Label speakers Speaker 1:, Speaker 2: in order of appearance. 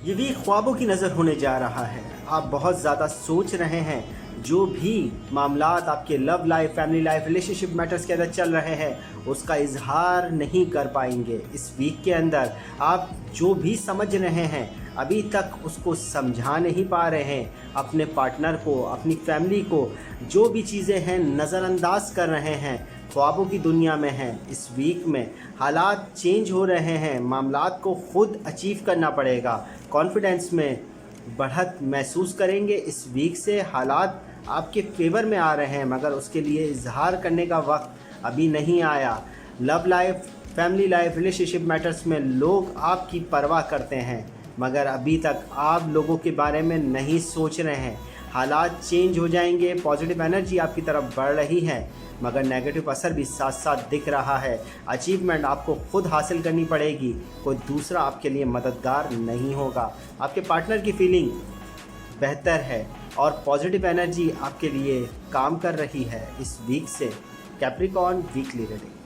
Speaker 1: ये वीक ख्वाबों की नज़र होने जा रहा है। आप बहुत ज़्यादा सोच रहे हैं। जो भी मामलात आपके love life, family life, relationship matters के अंदर चल रहे हैं, उसका इजहार नहीं कर पाएंगे। इस वीक के अंदर आप जो भी समझ रहे हैं, अभी तक उसको समझा नहीं पा रहे हैं। अपने पार्टनर को, अपनी फैमिली को जो भी चीज़ें हैं नज़रअंदाज कर रहे हैं, ख्वाबों की दुनिया में हैं। इस वीक में हालात चेंज हो रहे हैं, मामलात को ख़ुद अचीव करना पड़ेगा। कॉन्फिडेंस में बढ़त महसूस करेंगे। इस वीक से हालात आपके फेवर में आ रहे हैं, मगर उसके लिए इजहार करने का वक्त अभी नहीं आया। Love life, family life, relationship matters में लोग आपकी परवाह करते हैं, मगर अभी तक आप लोगों के बारे में नहीं सोच रहे हैं। हालात चेंज हो जाएंगे। पॉजिटिव एनर्जी आपकी तरफ बढ़ रही है, मगर नेगेटिव असर भी साथ साथ दिख रहा है। अचीवमेंट आपको खुद हासिल करनी पड़ेगी, कोई दूसरा आपके लिए मददगार नहीं होगा। आपके पार्टनर की फीलिंग बेहतर है और पॉजिटिव एनर्जी आपके लिए काम कर रही है। इस वीक से कैप्रिकॉर्न वीकली रीडिंग।